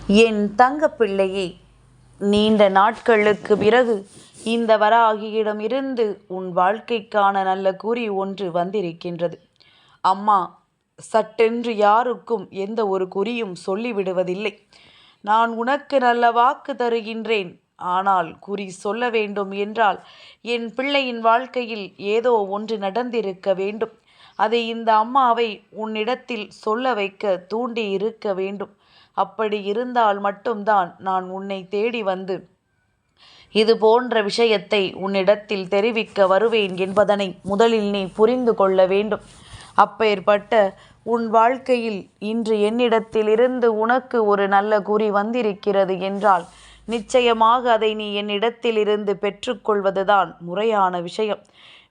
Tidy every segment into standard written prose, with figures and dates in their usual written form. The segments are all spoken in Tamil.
என் தங்கப்பிள்ளையே, நீண்ட நாட்களுக்கு பிறகு இந்த வராகியிடம் இருந்து உன் வாழ்க்கைக்கான நல்ல குறி ஒன்று வந்திருக்கின்றது. அம்மா சட்டென்று யாருக்கும் எந்த ஒரு குறியும் சொல்லிவிடுவதில்லை. நான் உனக்கு நல்ல வாக்கு தருகின்றேன். ஆனால் குறி சொல்ல வேண்டும் என்றால் என் பிள்ளையின் வாழ்க்கையில் ஏதோ ஒன்று நடந்திருக்க வேண்டும். அதை இந்த அம்மாவை உன்னிடத்தில் சொல்ல வைக்க தூண்டி இருக்க வேண்டும். அப்படி இருந்தால் மட்டும்தான் நான் உன்னை தேடி வந்து இது போன்ற விஷயத்தை உன்னிடத்தில் தெரிவிக்க வருவேன் என்பதனை முதலில் நீ புரிந்து கொள்ள வேண்டும். அப்பேற்பட்ட உன் வாழ்க்கையில் இன்று என்னிடத்திலிருந்து உனக்கு ஒரு நல்ல குறி வந்திருக்கிறது என்றால் நிச்சயமாக அதை நீ என்னிடத்திலிருந்து பெற்றுக்கொள்வதுதான் முறையான விஷயம்.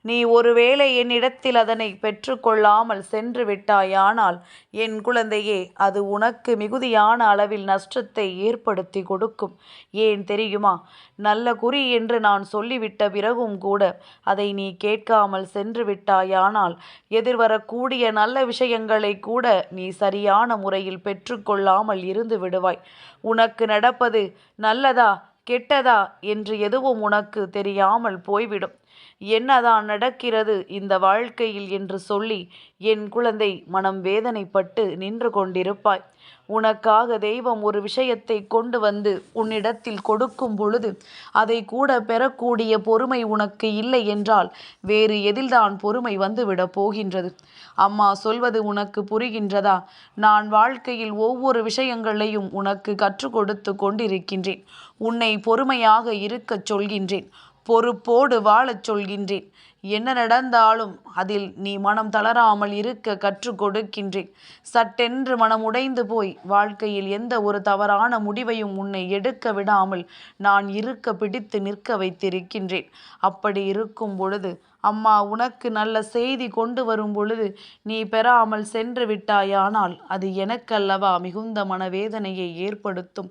நீ ஒருவேளை என்னிடத்தில் அதனை பெற்றுக்கொள்ளாமல் சென்று விட்டாயானால் என் குழந்தையே, அது உனக்கு மிகுதியான அளவில் நஷ்டத்தை ஏற்படுத்தி கொடுக்கும். ஏன் தெரியுமா? நல்ல குறி என்று நான் சொல்லிவிட்ட பிறகும் கூட அதை நீ கேட்காமல் சென்று விட்டாயானால் எதிர்வரக்கூடிய நல்ல விஷயங்களை கூட நீ சரியான முறையில் பெற்றுக்கொள்ளாமல் இருந்து விடுவாய். உனக்கு நடப்பது நல்லதா கெட்டதா என்று எதுவும் உனக்கு தெரியாமல் போய்விடும். என்னதான் நடக்கிறது இந்த வாழ்க்கையில் என்று சொல்லி என் குழந்தை மனம் வேதனைப்பட்டு நின்று கொண்டிருப்பாய். உனக்காக தெய்வம் ஒரு விஷயத்தை கொண்டு வந்து உன்னிடத்தில் கொடுக்கும் பொழுது அதை கூட பெறக்கூடிய பொறுமை உனக்கு இல்லை என்றால் வேறு எதில்தான் பொறுமை வந்துவிடப் போகின்றது? அம்மா சொல்வது உனக்கு புரிகின்றதா? நான் வாழ்க்கையில் ஒவ்வொரு விஷயங்களையும் உனக்கு கற்றுக் கொடுத்து கொண்டிருக்கின்றேன். உன்னை பொறுமையாக இருக்கச் சொல்கின்றேன். பொறுப்போடு வாழச் சொல்கின்றேன். என்ன நடந்தாலும் அதில் நீ மனம் தளராமல் இருக்க கற்றுக் கொடுக்கின்றேன். சட்டென்று மனம் உடைந்து போய் வாழ்க்கையில் எந்த ஒரு தவறான முடிவையும் உன்னை எடுக்க விடாமல் நான் இருக்க பிடித்து நிற்க வைத்திருக்கின்றேன். அப்படி இருக்கும் பொழுது அம்மா உனக்கு நல்ல செய்தி கொண்டு வரும் பொழுது நீ பெறாமல் சென்று விட்டாயானால் அது எனக்கல்லவா மிகுந்த மனவேதனையை ஏற்படுத்தும்.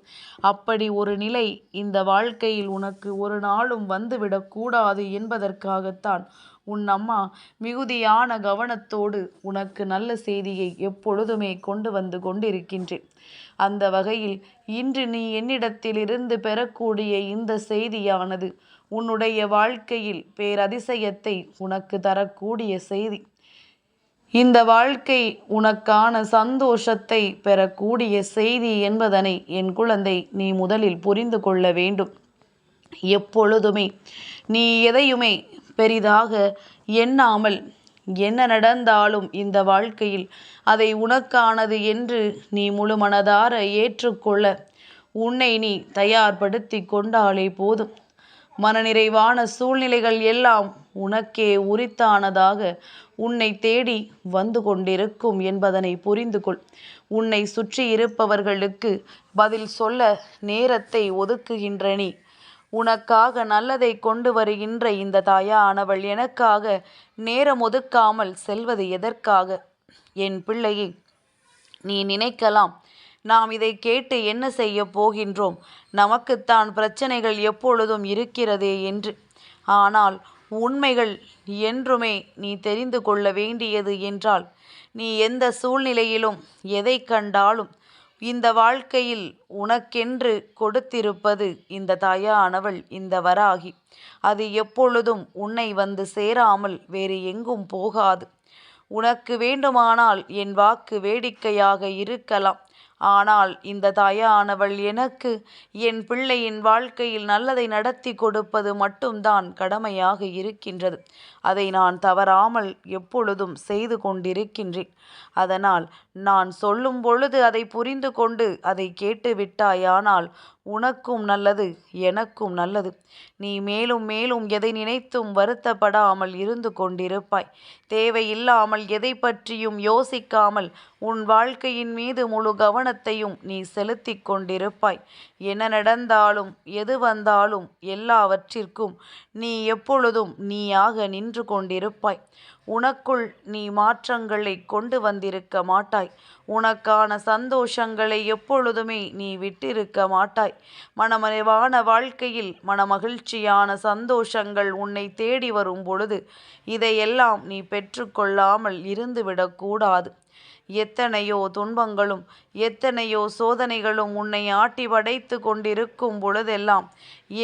அப்படி ஒரு நிலை இந்த வாழ்க்கையில் உனக்கு ஒரு நாளும் வந்துவிடக்கூடாது என்பதற்காகத்தான் உன் அம்மா மிகுதியான கவனத்தோடு உனக்கு நல்ல செய்தியை எப்பொழுதுமே கொண்டு வந்து கொண்டிருக்கின்றேன். அந்த வகையில் இன்று நீ என்னிடத்திலிருந்து பெறக்கூடிய இந்த செய்தியானது உன்னுடைய வாழ்க்கையில் பேரதிசயத்தை உனக்கு தரக்கூடிய செய்தி. இந்த வாழ்க்கை உனக்கான சந்தோஷத்தை பெறக்கூடிய செய்தி என்பதனை என் குழந்தை நீ முதலில் புரிந்து கொள்ள வேண்டும். எப்பொழுதுமே நீ எதையுமே பெரிதாக எண்ணாமல் என்ன நடந்தாலும் இந்த வாழ்க்கையில் அதை உனக்கானது என்று நீ முழு மனதார ஏற்றுக்கொள்ள உன்னை நீ தயார்படுத்தி கொண்டாலே போதும். மனநிறைவான சூழ்நிலைகள் எல்லாம் உனக்கே உரித்தானதாக உன்னை தேடி வந்து கொண்டிருக்கும் என்பதனை புரிந்து கொள். உன்னை சுற்றி இருப்பவர்களுக்கு பதில் சொல்ல நேரத்தை ஒதுக்குகின்ற நீ உனக்காக நல்லதை கொண்டு வருகின்ற இந்த தாயானவள் எனக்காக நேரம் ஒதுக்காமல் செல்வது எதற்காக? என் பிள்ளையே, நீ நினைக்கலாம், நாம் இதை கேட்டு என்ன செய்ய போகின்றோம், நமக்குத்தான் பிரச்சனைகள் எப்பொழுதும் இருக்கிறதே என்று. ஆனால் உண்மைகள் என்றுமே நீ தெரிந்து கொள்ள வேண்டியது என்றால், நீ எந்த சூழ்நிலையிலும் எதை கண்டாலும் இந்த வாழ்க்கையில் உனக்கென்று கொடுத்திருப்பது இந்த தாயானவள், இந்த வராகி. அது எப்பொழுதும் உன்னை வந்து சேராமல் வேறு எங்கும் போகாது. உனக்கு வேண்டுமானால் என் வாக்கு வேடிக்கையாக இருக்கலாம். ஆனால் இந்த தாயானவள் எனக்கு என் பிள்ளையின் வாழ்க்கையில் நல்லதை நடத்தி கொடுப்பது மட்டும்தான் கடமையாக இருக்கின்றது. அதை நான் தவறாமல் எப்பொழுதும் செய்து கொண்டிருக்கின்றேன். அதனால் நான் சொல்லும் பொழுது அதை புரிந்து கொண்டு அதை கேட்டு விட்டாயானால் உனக்கும் நல்லது, எனக்கும் நல்லது. நீ மேலும் மேலும் எதை நினைத்தும் வருத்தப்படாமல் இருந்து கொண்டிருப்பாய். தேவையில்லாமல் எதை பற்றியும் யோசிக்காமல் உன் வாழ்க்கையின் மீது முழு கவனத்தையும் நீ செலுத்தி கொண்டிருப்பாய். என்ன நடந்தாலும் எது வந்தாலும் எல்லாவற்றிற்கும் நீ எப்பொழுதும் நீயாக நின்று கொண்டிருப்பாய். உனக்குள் நீ மாற்றங்களை கொண்டு வந்திருக்க மாட்டாய். உனக்கான சந்தோஷங்களை எப்பொழுதுமே நீ விட்டிருக்க மாட்டாய். மனமறைவான வாழ்க்கையில் மனமகிழ்ச்சியான சந்தோஷங்கள் உன்னை தேடி வரும் பொழுது இதையெல்லாம் நீ பெற்றுக்கொள்ளாமல் இருந்துவிடக்கூடாது. எத்தனையோ துன்பங்களும் எத்தனையோ சோதனைகளும் உன்னை ஆட்டி படைத்து கொண்டிருக்கும் பொழுதெல்லாம்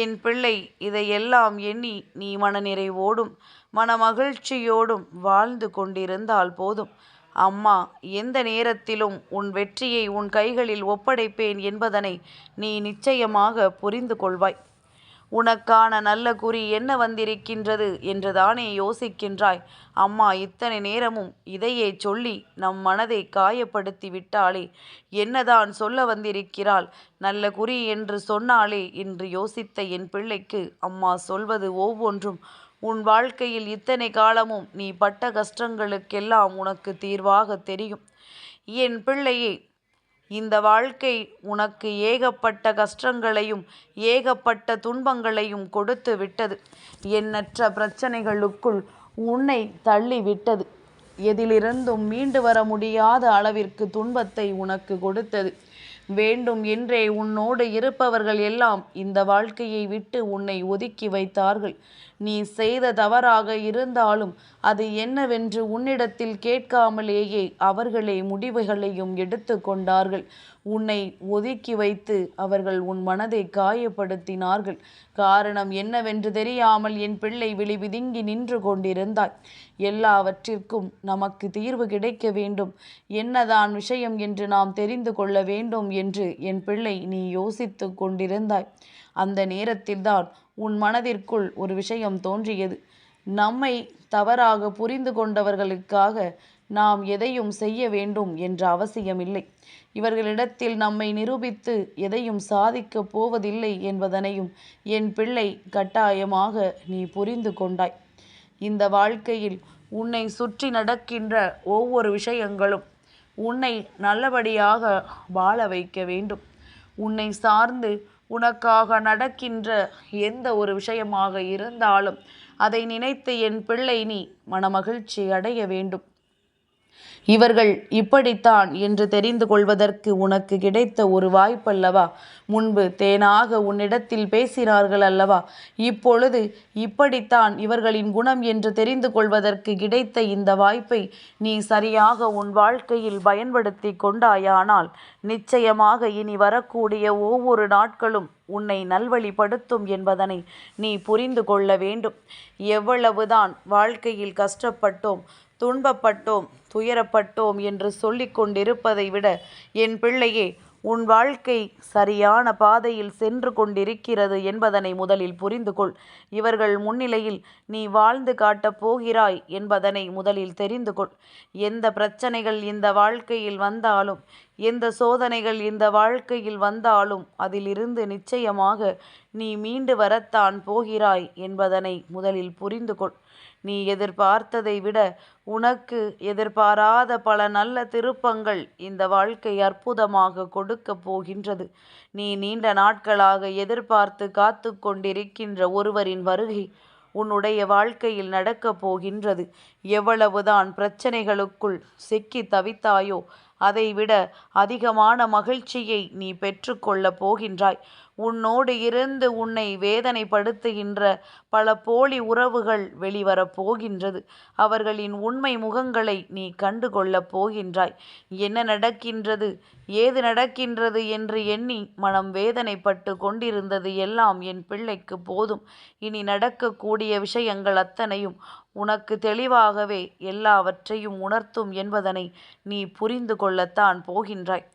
என் பிள்ளை, இதையெல்லாம் எண்ணி நீ மனநிறைவோடும் மனமகிழ்ச்சியோடும் வாழ்ந்து கொண்டிருந்தால் போதும். அம்மா எந்த நேரத்திலும் உன் வெற்றியை உன் கைகளில் ஒப்படைப்பேன் என்பதனை நீ நிச்சயமாக புரிந்து கொள்வாய். உனக்கான நல்ல குறி என்ன வந்திருக்கின்றது என்று தானே யோசிக்கின்றாய். அம்மா இத்தனை நேரமும் இதையே சொல்லி நம் மனதை காயப்படுத்தி விட்டாளே, என்னதான் சொல்ல வந்திருக்கிறாள்? நல்ல குறி என்று சொன்னாலே என்று யோசித்த என் பிள்ளைக்கு அம்மா சொல்வது ஒவ்வொன்றும் உன் வாழ்க்கையில் இத்தனை காலமும் நீ பட்ட கஷ்டங்களுக்கெல்லாம் உனக்கு தீர்வாக தெரியும். என் பிள்ளையே, இந்த வாழ்க்கை உனக்கு ஏகப்பட்ட கஷ்டங்களையும் ஏகப்பட்ட துன்பங்களையும் கொடுத்து விட்டது. எண்ணற்ற பிரச்சனைகளுக்குள் உன்னை தள்ளிவிட்டது. எதிலிருந்தும் மீண்டு வர முடியாத அளவிற்கு துன்பத்தை உனக்கு கொடுத்தது. வேண்டும் என்றே உன்னோடு இருப்பவர்கள் எல்லாம் இந்த வாழ்க்கையை விட்டு உன்னை ஒதுக்கி வைத்தார்கள். நீ செய்த தவறாக இருந்தாலும் அது என்னவென்று உன்னிடத்தில் கேட்காமலேயே அவர்களே முடிவுகளையும் எடுத்து கொண்டார்கள். உன்னை ஒதுக்கி வைத்து அவர்கள் உன் மனதை காயப்படுத்தினார்கள். காரணம் என்னவென்று தெரியாமல் என் பிள்ளை விழிபிதுங்கி நின்று கொண்டிருந்தாய். எல்லாவற்றிற்கும் நமக்கு தீர்வு கிடைக்க வேண்டும், என்னதான் விஷயம் என்று நாம் தெரிந்து கொள்ள வேண்டும் என்று என் பிள்ளை நீ யோசித்து கொண்டிருந்தாய். அந்த நேரத்தில்தான் உன் மனதிற்குள் ஒரு விஷயம் தோன்றியது. நம்மை தவறாக புரிந்து கொண்டவர்களுக்காக நாம் எதையும் செய்ய வேண்டும் என்ற அவசியமில்லை. இவர்களிடத்தில் நம்மை நிரூபித்து எதையும் சாதிக்கப் போவதில்லை என்பதனையும் என் பிள்ளை கட்டாயமாக நீ புரிந்து கொண்டாய். இந்த வாழ்க்கையில் உன்னை சுற்றி நடக்கின்ற ஒவ்வொரு விஷயங்களும் உன்னை நல்லபடியாக வாழ வைக்க வேண்டும். உன்னை சார்ந்து உனக்காக நடக்கின்ற எந்த ஒரு விஷயமாக இருந்தாலும் அதை நினைத்து என் பிள்ளை நீ மனமகிழ்ச்சி அடைய வேண்டும். இவர்கள் இப்படித்தான் என்று தெரிந்து கொள்வதற்கு உனக்கு கிடைத்த ஒரு வாய்ப்பல்லவா? முன்பு தேனாக உன்னிடத்தில் பேசினார்கள் அல்லவா? இப்பொழுது இப்படித்தான் இவர்களின் குணம் என்று தெரிந்து கொள்வதற்கு கிடைத்த இந்த வாய்ப்பை நீ சரியாக உன் வாழ்க்கையில் பயன்படுத்தி கொண்டாயானால் நிச்சயமாக இனி வரக்கூடிய ஒவ்வொரு நாட்களும் உன்னை நல்வழிப்படுத்தும் என்பதனை நீ புரிந்து கொள்ள வேண்டும். எவ்வளவுதான் வாழ்க்கையில் கஷ்டப்பட்டோம், துன்பப்பட்டோம், துயரப்பட்டோம் என்று சொல்லிக் கொண்டிருப்பதை விட என் பிள்ளையே, உன் வாழ்க்கை சரியான பாதையில் சென்று கொண்டிருக்கிறது என்பதனை முதலில் புரிந்து கொள். இவர்கள் முன்னிலையில் நீ வாழ்ந்து காட்டப் போகிறாய் என்பதனை முதலில் தெரிந்து கொள். எந்த பிரச்சனைகள் இந்த வாழ்க்கையில் வந்தாலும், எந்த சோதனைகள் இந்த வாழ்க்கையில் வந்தாலும் அதிலிருந்து நிச்சயமாக நீ மீண்டு வரத்தான் போகிறாய் என்பதனை முதலில் புரிந்து கொள். நீ எதிர்பார்த்ததை விட உனக்கு எதிர்பாராத பல நல்ல திருப்பங்கள் இந்த வாழ்க்கை அற்புதமாக கொடுக்க போகின்றது. நீ நீண்ட நாட்களாக எதிர்பார்த்து காத்து கொண்டிருக்கின்ற ஒருவரின் வருகை உன்னுடைய வாழ்க்கையில் நடக்கப் போகின்றது. எவ்வளவுதான் பிரச்சனைகளுக்குள் சிக்கி தவித்தாயோ அதைவிட அதிகமான மகிழ்ச்சியை நீ பெற்றுக்கொள்ளப் போகின்றாய். உன்னோடு இருந்து உன்னை வேதனைப்படுத்துகின்ற பல போலி உறவுகள் வெளிவரப் போகின்றது. அவர்களின் உண்மை முகங்களை நீ கண்டு கொள்ளப் போகின்றாய். என்ன நடக்கின்றது, ஏது நடக்கின்றது என்று எண்ணி மனம் வேதனைப்பட்டு கொண்டிருந்தது எல்லாம் என் பிள்ளைக்கு போதும். இனி நடக்கக்கூடிய விஷயங்கள் அத்தனையும் உனக்கு தெளிவாகவே எல்லாவற்றையும் உணர்த்தும் என்பதனை நீ புரிந்து கொள்ளத்தான் போகின்றாய்.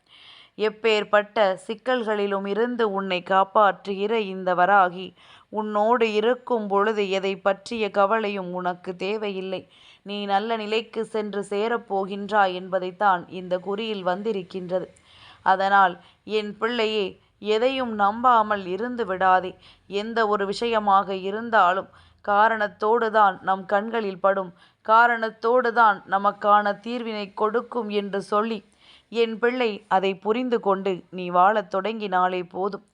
எப்பேற்பட்ட சிக்கல்களிலும் இருந்து உன்னை காப்பாற்றுகிற இந்த வராகி உன்னோடு இருக்கும் பொழுது எதை பற்றிய கவலையும் உனக்கு தேவையில்லை. நீ நல்ல நிலைக்கு சென்று சேரப்போகின்றாய் என்பதைத்தான் இந்த குறியில் வந்திருக்கின்றது. அதனால் என் பிள்ளையே, எதையும் நம்பாமல் இருந்து விடாதே. எந்த ஒரு விஷயமாக இருந்தாலும் காரணத்தோடு தான் நம் கண்களில் படும், காரணத்தோடு தான் நமக்கான தீர்வினை கொடுக்கும் என்று சொல்லி என் பிள்ளை அதை புரிந்து கொண்டு நீ வாழத் தொடங்கினாலே போதும்.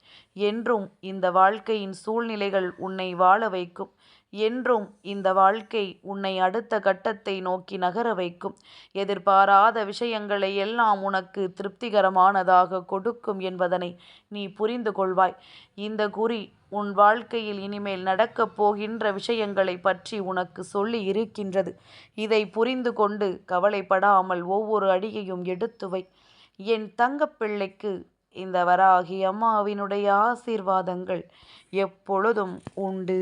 என்றும் இந்த வாழ்க்கையின் சூழ்நிலைகள் உன்னை வாழ வைக்கும். என்றும் இந்த வாழ்க்கை உன்னை அடுத்த கட்டத்தை நோக்கி நகர வைக்கும். எதிர்பாராத விஷயங்களை எல்லாம் உனக்கு திருப்திகரமானதாக கொடுக்கும் என்பதனை நீ புரிந்து கொள்வாய். இந்த குறி உன் வாழ்க்கையில் இனிமேல் நடக்கப் போகின்ற விஷயங்களை பற்றி உனக்கு சொல்லி இருக்கின்றது. இதை புரிந்து கொண்டு கவலைப்படாமல் ஒவ்வொரு அடியையும் எடுத்து வை. என் தங்கப்பிள்ளைக்கு இந்த வராகி அம்மாவினுடைய ஆசீர்வாதங்கள் எப்பொழுதும் உண்டு.